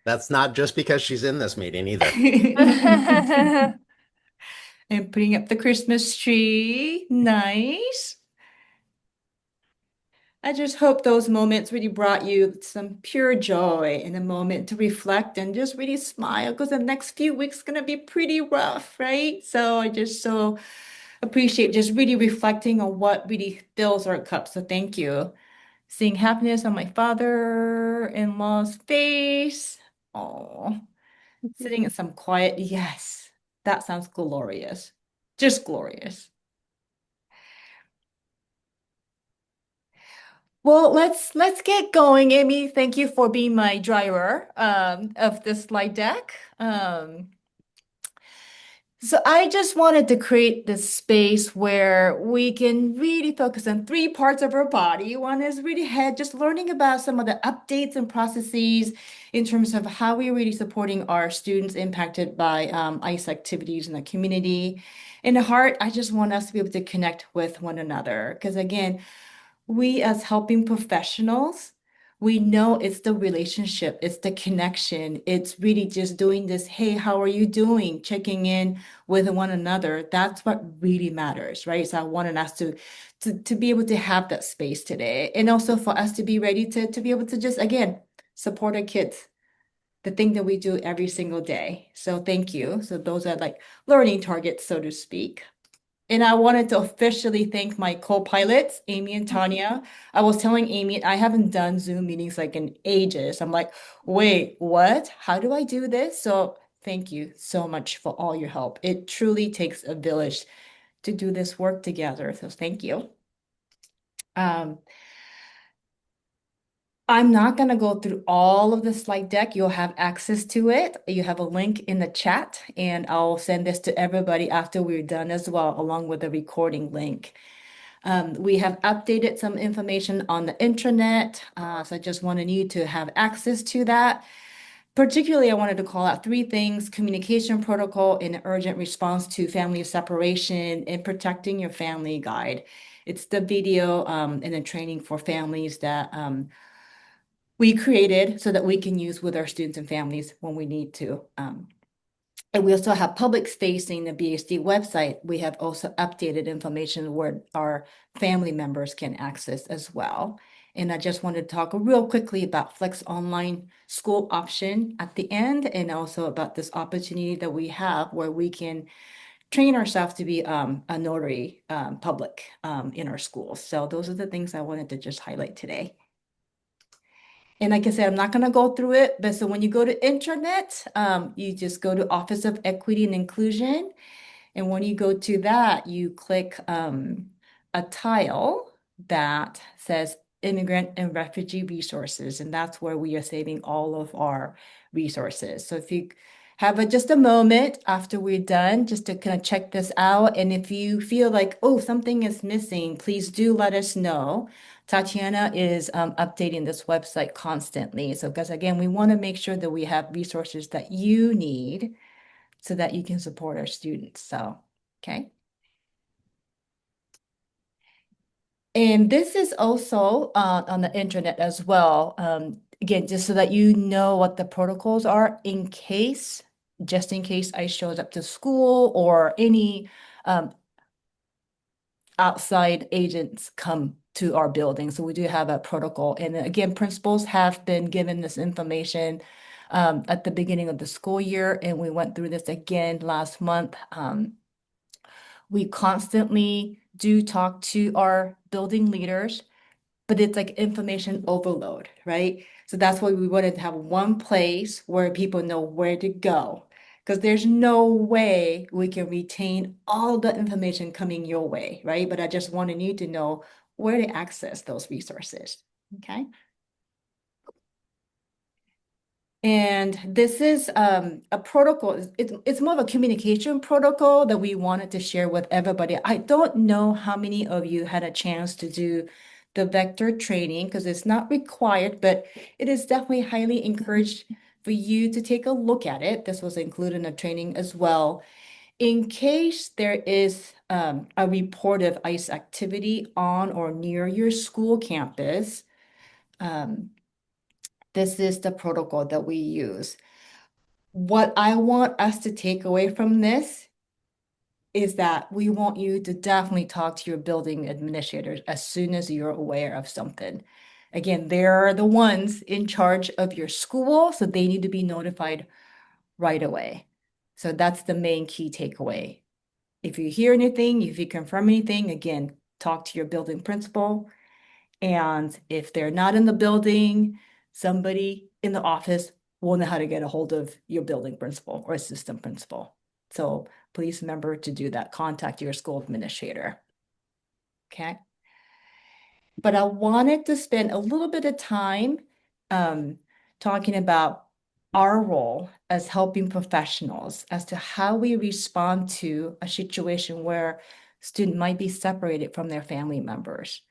That's not just because she's in this meeting either. And putting up the Christmas tree. Nice. I just hope those moments really brought you some pure joy and a moment to reflect and just really smile because the next few weeks gonna be pretty rough, right? So I just so appreciate just really reflecting on what really fills our cup. So thank you. Seeing happiness on my father-in-law's face. Oh, sitting in some quiet. Yes, that sounds glorious. Just glorious. Well, let's get going, Amy. Thank you for being my driver of this slide deck. So I just wanted to create this space where we can really focus on three parts of our body. One is really head, just learning about some of the updates and processes in terms of how we're really supporting our students impacted by ICE activities in the community. In the heart, I just want us to be able to connect with one another. Because again, we as helping professionals, we know it's the relationship, it's the connection. It's really just doing this, hey, how are you doing? Checking in with one another. That's what really matters, right? So I wanted us to be able to have that space today. And also for us to be ready to be able to just again support our kids, the thing that we do every single day. So thank you. So those are like learning targets, so to speak. And I wanted to officially thank my co-pilots, Amy and Tanya. I was telling Amy, I haven't done Zoom meetings like in ages. I'm like, wait, what? How do I do this? So thank you so much for all your help. It truly takes a village to do this work together. So thank you. Um, I'm not going to go through all of the slide deck. You'll have access to it. You have a link in the chat, and I'll send this to everybody after we're done as well, along with the recording link. We have updated some information on the intranet, so I just wanted you to have access to that. Particularly, I wanted to call out three things: communication protocol and urgent response to family separation and protecting your family guide. It's the video and the training for families that we created so that we can use with our students and families when we need to. And we also have public facing the BHD website. We have also updated information where our family members can access as well. And I just wanted to talk real quickly about Flex Online School option at the end, and also about this opportunity that we have where we can train ourselves to be a notary public in our schools. So those are the things I wanted to just highlight today. And like I said, I'm not going to go through it, but so when you go to intranet, you just go to Office of Equity and Inclusion. And when you go to that, you click a tile that says Immigrant and Refugee Resources. And that's where we are saving all of our resources. So if you have just a moment after we're done, just to kind of check this out. And if you feel like, oh, something is missing, please do let us know. Tatiana is updating this website constantly. So, because again, we want to make sure that we have resources that you need so that you can support our students. So, okay. And this is also on the internet as well. Again, just so that you know what the protocols are in case, just in case I shows up to school or any um, outside agents come to our building. So we do have a protocol. And again, principals have been given this information at the beginning of the school year, and we went through this again last month. We constantly do talk to our building leaders, but it's like information overload, right? So that's why we wanted to have one place where people know where to go. Because there's no way we can retain all the information coming your way, right? But I just wanted you to know where to access those resources. Okay. And this is a protocol. It's more of a communication protocol that we wanted to share with everybody. I don't know how many of you had a chance to do the vector training because it's not required, but it is definitely highly encouraged for you to take a look at it. This was included in the training as well. In case there is a report of ICE activity on or near your school campus, um, This is the protocol that we use. What I want us to take away from this is that we want you to definitely talk to your building administrators as soon as you're aware of something. Again, they're the ones in charge of your school, so they need to be notified right away. So that's the main key takeaway. If you hear anything, if you confirm anything, again, talk to your building principal. And if they're not in the building, somebody in the office will know how to get a hold of your building principal or assistant principal. So please remember to do that. Contact your school administrator. Okay. But I wanted to spend a little bit of time um, talking about our role as helping professionals as to how we respond to a situation where student might be separated from their family members.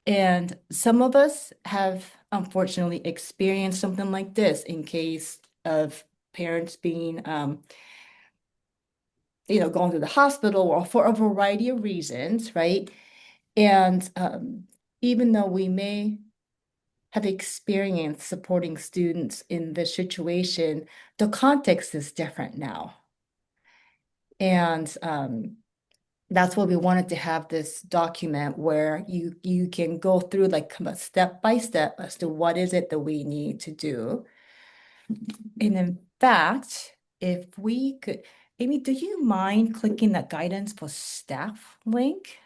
And some of us have unfortunately experienced something like this in case of parents being, going to the hospital or for a variety of reasons, right? And even though we may have experienced supporting students in this situation, the context is different now. And that's why we wanted to have this document where you can go through like kind of step by step as to what is it that we need to do. And in fact, if we could, Amy, do you mind clicking that guidance for staff link?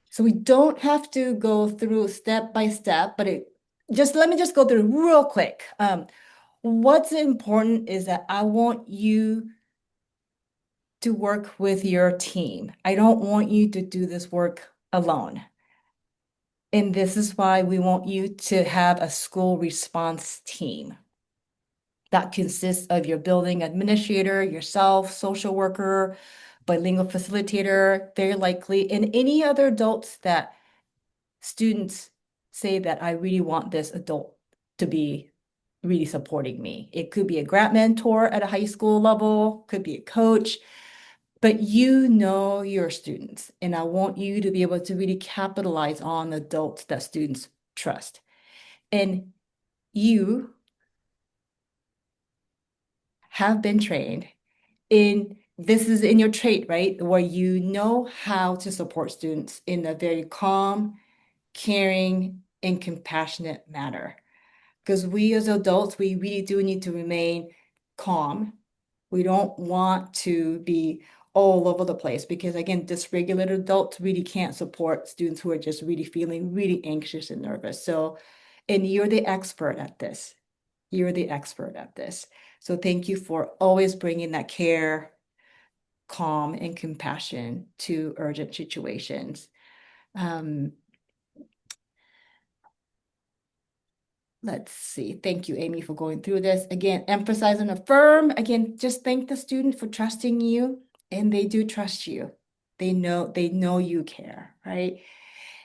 So we don't have to go through step by step, but let me just go through real quick. What's important is that I want you to work with your team. I don't want you to do this work alone. And this is why we want you to have a school response team that consists of your building administrator, yourself, social worker, bilingual facilitator, very likely, and any other adults that students say that I really want this adult to be really supporting me. It could be a grad mentor at a high school level, could be a coach, but you know your students, and I want you to be able to really capitalize on adults that students trust. And you have been trained in this is in your trait, right? Where you know how to support students in a very calm, caring, and compassionate manner. Because we as adults, we really do need to remain calm. We don't want to be all over the place because again, dysregulated adults really can't support students who are just really feeling really anxious and nervous. So, and you're the expert at this. You're the expert at this. So thank you for always bringing that care, calm, and compassion to urgent situations. Um, Let's see. Thank you, Amy, for going through this. Again, emphasize and affirm. Again, just thank the student for trusting you, and they do trust you. They know you care, right?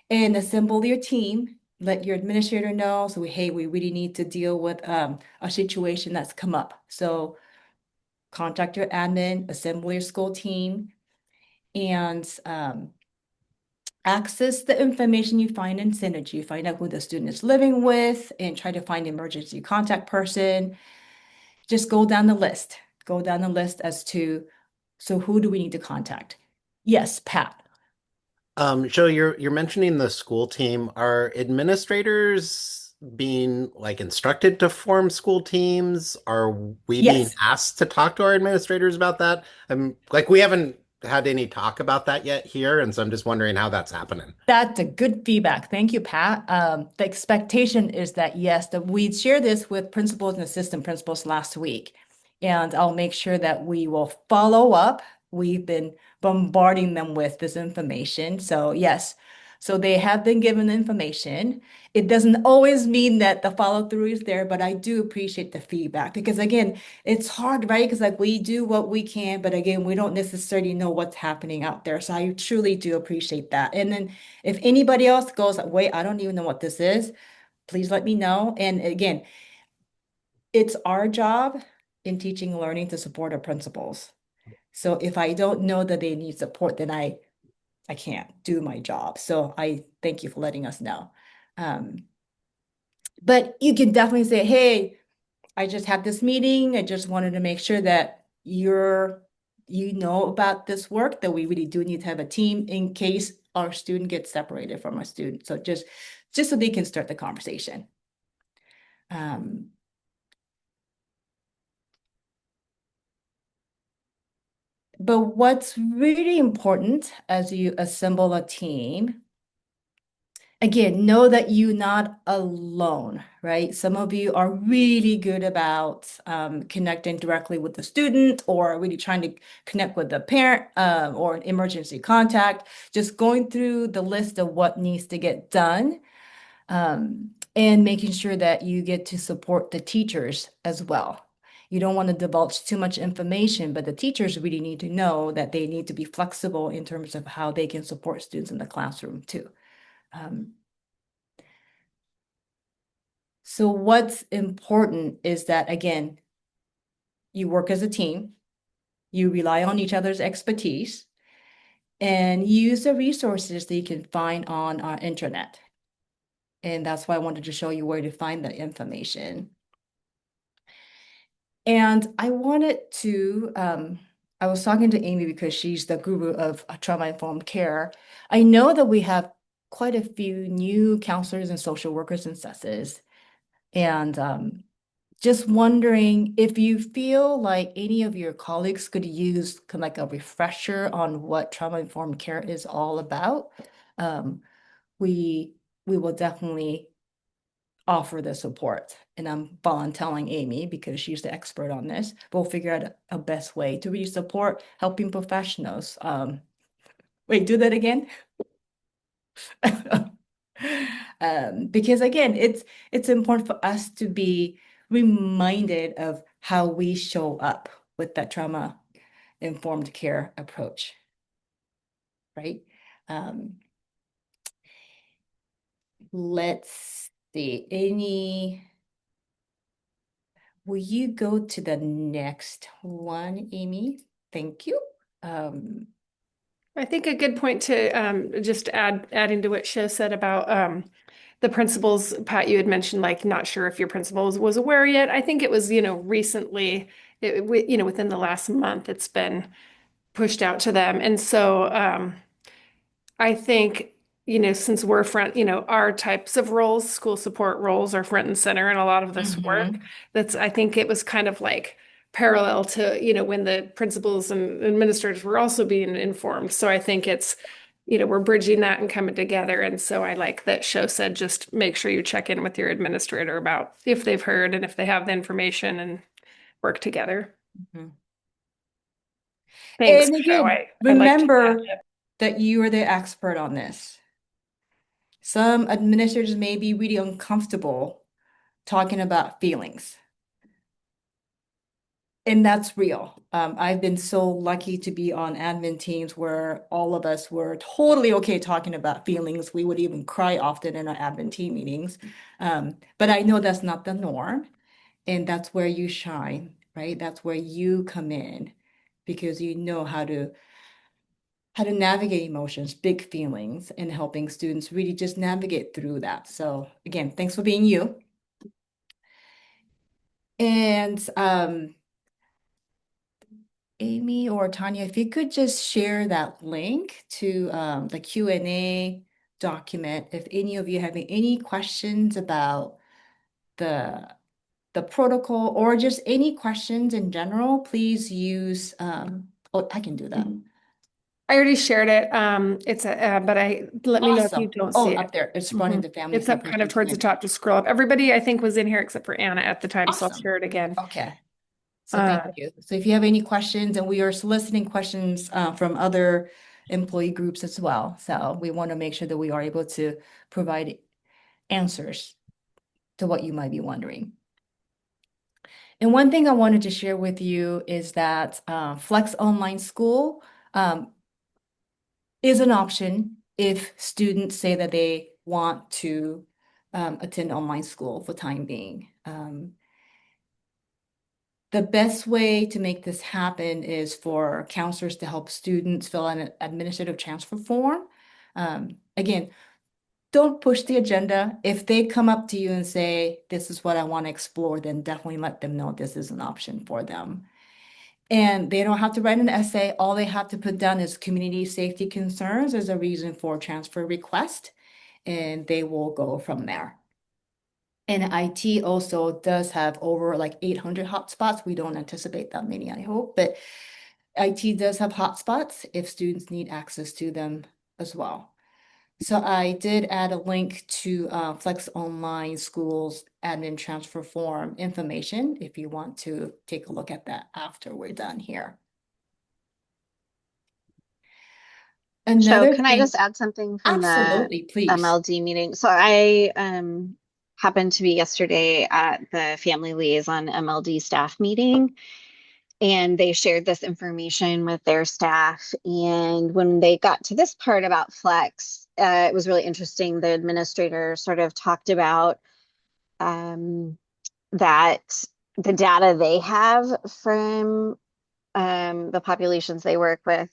And assemble your team. Let your administrator know. So, hey, we really need to deal with a situation that's come up. So, contact your admin, assemble your school team, and access the information you find in Synergy. Find out who the student is living with and try to find emergency contact person. Just go down the list. Go down the list as to, so who do we need to contact? Yes, Pat. Joe, you're mentioning the school team. Are administrators being like instructed to form school teams? Are we being Yes. asked to talk to our administrators about that? Like we haven't had any talk about that yet here, and so I'm just wondering how that's happening. That's a good feedback. Thank you, Pat. The expectation is that yes, that we share this with principals and assistant principals last week, and I'll make sure that we will follow up. We've been bombarding them with this information. So yes, so they have been given information. It doesn't always mean that the follow through is there, but I do appreciate the feedback because again, it's hard, right? Because like we do what we can, but again, we don't necessarily know what's happening out there. So I truly do appreciate that. And then if anybody else goes, wait, I don't even know what this is, please let me know. And again, it's our job in teaching and learning to support our principals. So if I don't know that they need support, then I I can't do my job. So I thank you for letting us know. Um, but you can definitely say, hey, I just had this meeting. I just wanted to make sure that you know about this work, that we really do need to have a team in case our student gets separated from our student. So just so they can start the conversation. Um, but what's really important as you assemble a team, again, know that you're not alone, right? Some of you are really good about connecting directly with the student or really trying to connect with the parent or an emergency contact, just going through the list of what needs to get done and making sure that you get to support the teachers as well. You don't want to divulge too much information, but the teachers really need to know that they need to be flexible in terms of how they can support students in the classroom too. Um, So what's important is that, again, you work as a team, you rely on each other's expertise, and use the resources that you can find on our internet. And that's why I wanted to show you where to find the information. And I was talking to Amy because she's the guru of trauma-informed care. I know that we have quite a few new counselors and social workers and SESs. And just wondering if you feel like any of your colleagues could use kind of like a refresher on what trauma-informed care is all about. Um, we we will definitely offer the support. And I'm volunteering Amy because she's the expert on this. We'll figure out a best way to really support helping professionals. Wait, do that again? Because again, it's important for us to be reminded of how we show up with that trauma-informed care approach, right? Um, let's see, will you go to the next one, Amy? Thank you. Um, I think a good point to just adding to what Sho said about the principals, Pat, you had mentioned like not sure if your principal was aware yet. I think it was, recently, within the last month, it's been pushed out to them. And so I think, since we're front, our types of roles, school support roles are front and center in a lot of this work. mhm. I think it was kind of like parallel to, when the principals and administrators were also being informed. So I think it's, we're bridging that and coming together. And so I like that Show said, just make sure you check in with your administrator about if they've heard and if they have the information and work together. Mhm. Thanks, And Show. again, I liked that. remember that you are the expert on this. Some administrators may be really uncomfortable talking about feelings, and that's real. I've been so lucky to be on admin teams where all of us were totally okay talking about feelings. We would even cry often in our admin team meetings. But I know that's not the norm, and that's where you shine, right? That's where you come in because you know how to navigate emotions, big feelings, and helping students really just navigate through that. So again, thanks for being you. And Amy or Tanya, if you could just share that link to the Q&A document, if any of you having any questions about the the protocol or just any questions in general, please use, oh, I can do that. I already shared it. But let me know if you Awesome. don't Oh, see up it. there, it's running Mhm. the family It's up kind of separation towards the plan. top. Just scroll up. Everybody, I think, was in here except for Anna at the time, so I'll Awesome. share it again. Okay. So thank Uh, you. So if you have any questions, and we are soliciting questions from other employee groups as well. So we want to make sure that we are able to provide answers to what you might be wondering. And one thing I wanted to share with you is that Flex Online School is an option if students say that they want to attend online school for time being. The best way to make this happen is for counselors to help students fill out an administrative transfer form. Again, don't push the agenda. If they come up to you and say, this is what I want to explore, then definitely let them know this is an option for them. And they don't have to write an essay. All they have to put down is community safety concerns as a reason for transfer request, and they will go from there. And IT also does have over like 800 hotspots. We don't anticipate that many, I hope, but IT does have hotspots if students need access to them as well. So I did add a link to Flex Online Schools admin transfer form information if you want to take a look at that after we're done here. So Another can I thing, just add something from the absolutely, please. MLD meeting? So I happened to be yesterday at the Family Liaison MLD staff meeting, and they shared this information with their staff. And when they got to this part about Flex, it was really interesting. The administrator sort of talked about that the data they have from the populations they work with,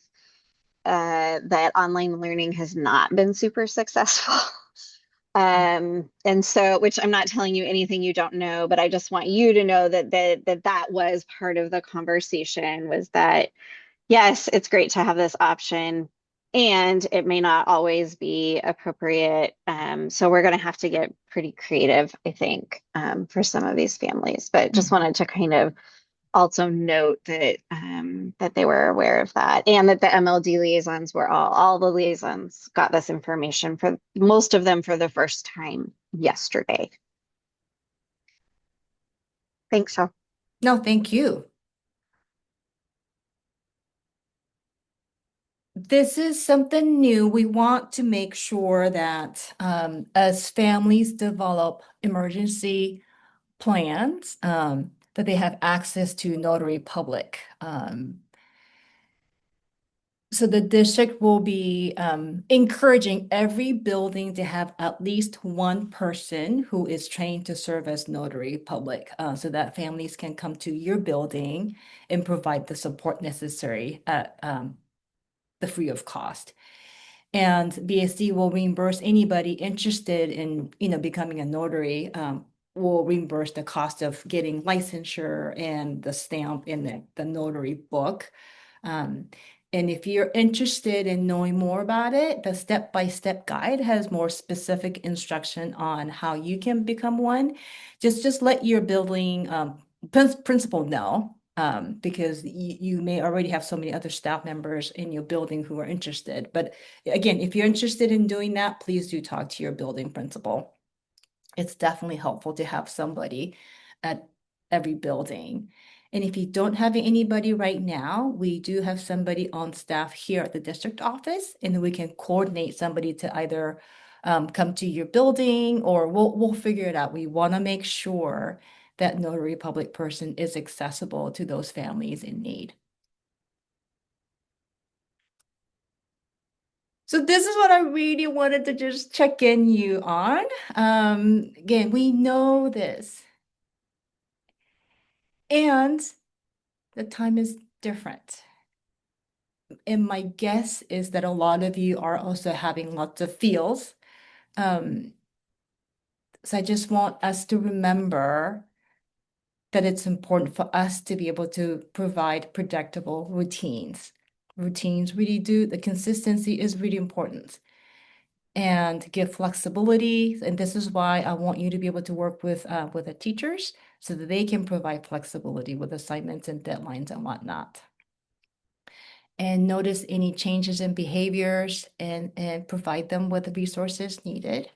that online learning has not been super successful. And so, which I'm not telling you anything you don't know, but I just want you to know that was part of the conversation, was that yes, it's great to have this option, and it may not always be appropriate. So we're going to have to get pretty creative, I think, for some of these families. But just wanted to kind of also note that that they were aware of that, and that the MLD liaisons were all the liaisons got this information, for most of them for the first time yesterday. Thanks, Shel. No, thank you. This is something new. We want to make sure that as families develop emergency plans, that they have access to Notary Public. So the district will be encouraging every building to have at least one person who is trained to serve as Notary Public, so that families can come to your building and provide the support necessary at the free of cost. And BSD will reimburse anybody interested in, becoming a notary, will reimburse the cost of getting licensure and the stamp in the notary book. And if you're interested in knowing more about it, the step-by-step guide has more specific instruction on how you can become one. Just let your building principal know, because you may already have so many other staff members in your building who are interested. But again, if you're interested in doing that, please do talk to your building principal. It's definitely helpful to have somebody at every building. And if you don't have anybody right now, we do have somebody on staff here at the district office, and we can coordinate somebody to either come to your building, or we'll figure it out. We want to make sure that Notary Public person is accessible to those families in need. So this is what I really wanted to just check in you on. Again, we know this, and the time is different. And my guess is that a lot of you are also having lots of feels. So I just want us to remember that it's important for us to be able to provide predictable routines. Routines really do, the consistency is really important. And give flexibility. And this is why I want you to be able to work with the teachers so that they can provide flexibility with assignments and deadlines and whatnot. And notice any changes in behaviors and provide them with the resources needed.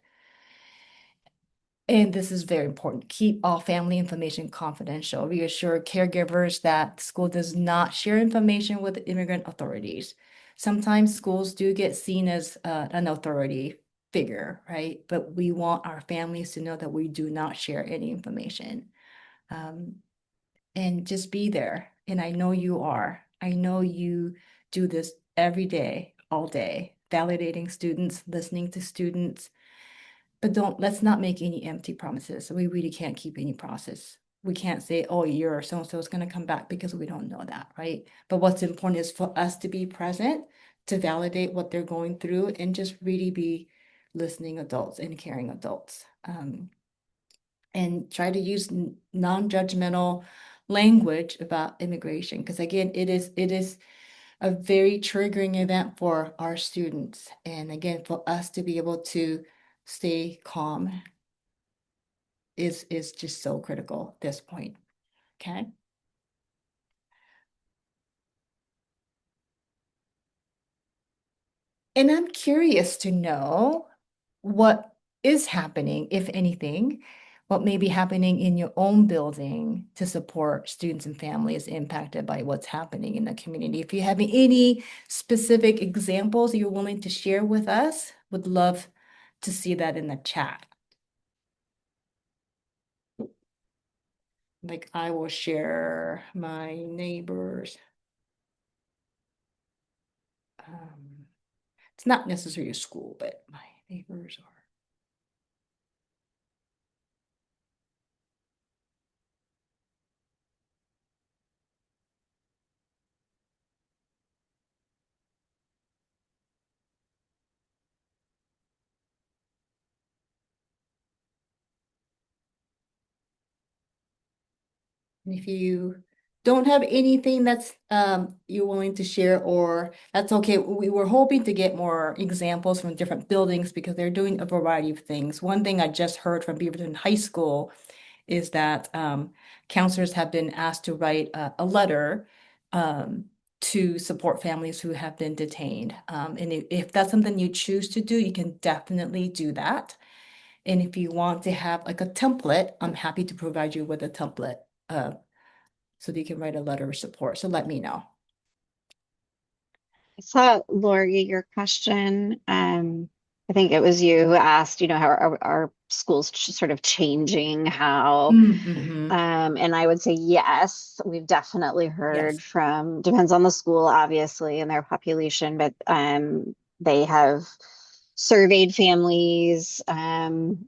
And this is very important. Keep all family information confidential. Reassure caregivers that school does not share information with immigrant authorities. Sometimes schools do get seen as an authority figure, right? But we want our families to know that we do not share any information. And just be there. And I know you are. I know you do this every day, all day, validating students, listening to students. But let's not make any empty promises. We really can't keep any we can't say, oh, you're so-and-so is going to come back because we don't know that, right? But what's important is for us to be present, to validate what they're going through, and just really be listening adults and caring adults. And try to use non-judgmental language about immigration. Because again, it is a very triggering event for our students. And again, for us to be able to stay calm is just so critical at this point. Okay. And I'm curious to know what is happening, if anything, what may be happening in your own building to support students and families impacted by what's happening in the community. If you have any specific examples you're willing to share with us, would love to see that in the chat. Like I will share my neighbors. It's not necessarily a school, but my neighbors are. And if you don't have anything that's you're willing to share, or that's okay. We were hoping to get more examples from different buildings because they're doing a variety of things. One thing I just heard from Beaverton High School is that counselors have been asked to write a letter to support families who have been detained. And if that's something you choose to do, you can definitely do that. And if you want to have like a template, I'm happy to provide you with a template so that you can write a letter of support. So let me know. I saw Lori, your question. I think it was you who asked, how are schools sort of changing how, Mm-hmm. and I would say yes, we've definitely Yes. heard from, depends on the school, obviously, and their population, but they have surveyed families and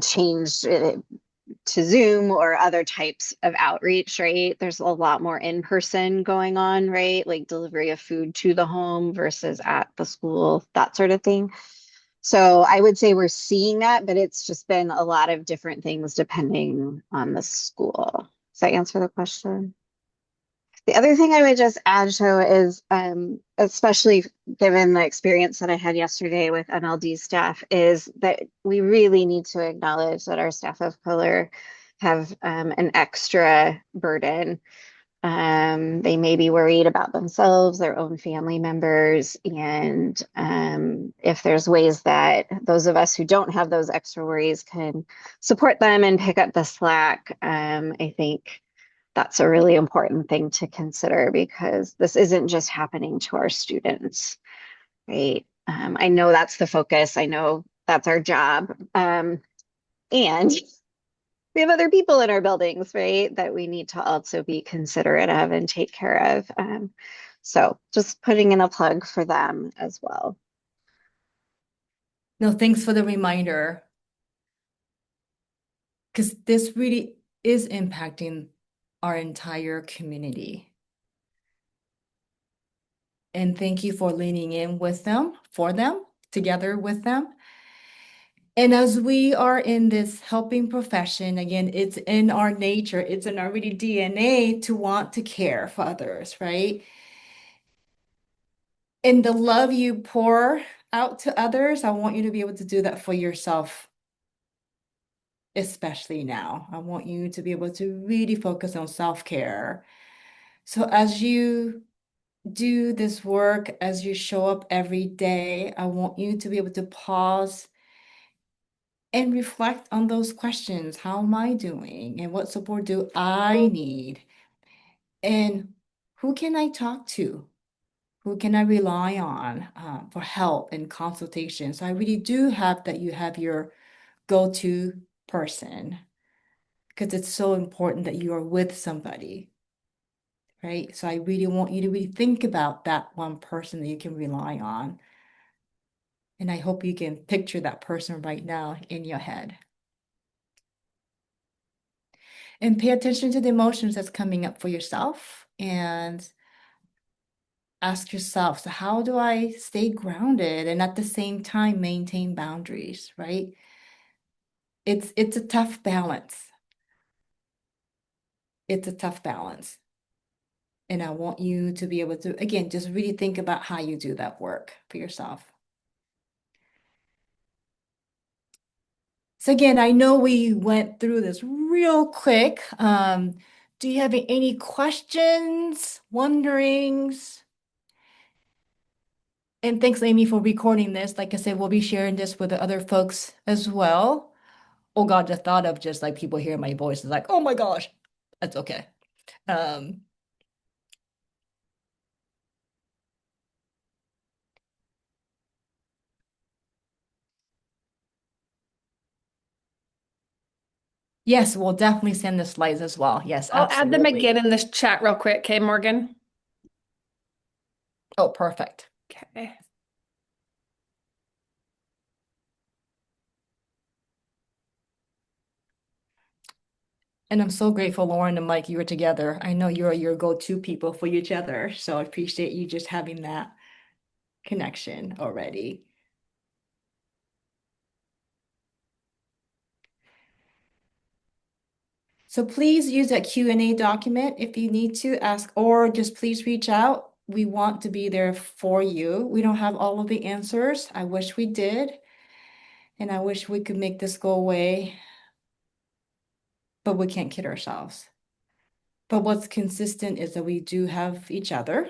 changed it to Zoom or other types of outreach, right? There's a lot more in person going on, right? Like delivery of food to the home versus at the school, that sort of thing. So I would say we're seeing that, but it's just been a lot of different things depending on the school. Does that answer the question? The other thing I would just add, Joe, is especially given the experience that I had yesterday with MLD staff, is that we really need to acknowledge that our staff of color have an extra burden. They may be worried about themselves, their own family members, and if there's ways that those of us who don't have those extra worries can support them and pick up the slack, I think that's a really important thing to consider because this isn't just happening to our students, right? I know that's the focus. I know that's our job. And we have other people in our buildings, right, that we need to also be considerate of and take care of. So just putting in a plug for them as well. No, thanks for the reminder. Because this really is impacting our entire community. And thank you for leaning in with them, for them, together with them. And as we are in this helping profession, again, it's in our nature, it's in our really DNA to want to care for others, right? And the love you pour out to others, I want you to be able to do that for yourself, especially now. I want you to be able to really focus on self-care. So as you do this work, as you show up every day, I want you to be able to pause and reflect on those questions. How am I doing? And what support do I need? And who can I talk to? Who can I rely on for help and consultation? So I really do have that you have your go-to person because it's so important that you are with somebody, right? So I really want you to really think about that one person that you can rely on. And I hope you can picture that person right now in your head. And pay attention to the emotions that's coming up for yourself and ask yourself, so how do I stay grounded and at the same time maintain boundaries, right? It's a tough balance. It's a tough balance. And I want you to be able to, again, just really think about how you do that work for yourself. So again, I know we went through this real quick. Do you have any questions, wonderings? And thanks, Amy, for recording this. Like I said, we'll be sharing this with the other folks as well. Oh God, the thought of just like people hearing my voice is like, oh my gosh, that's okay. Um, yes, we'll definitely send the slides as well. Yes, I'll add them absolutely. again in this chat real quick. Okay, Morgan? Oh, perfect. Okay. And I'm so grateful, Lauren and Mike, you were together. I know you're your go-to people for each other. So I appreciate you just having that connection already. So please use that Q&A document if you need to ask, or just please reach out. We want to be there for you. We don't have all of the answers. I wish we did. And I wish we could make this go away, but we can't kid ourselves. But what's consistent is that we do have each other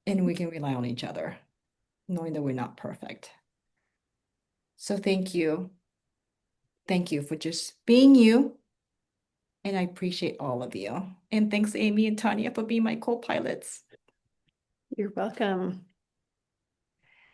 and we can rely on each other, knowing that we're not perfect. So thank you. Thank you for just being you. And I appreciate all of you. And thanks, Amy and Tanya, for being my co-pilots. You're welcome.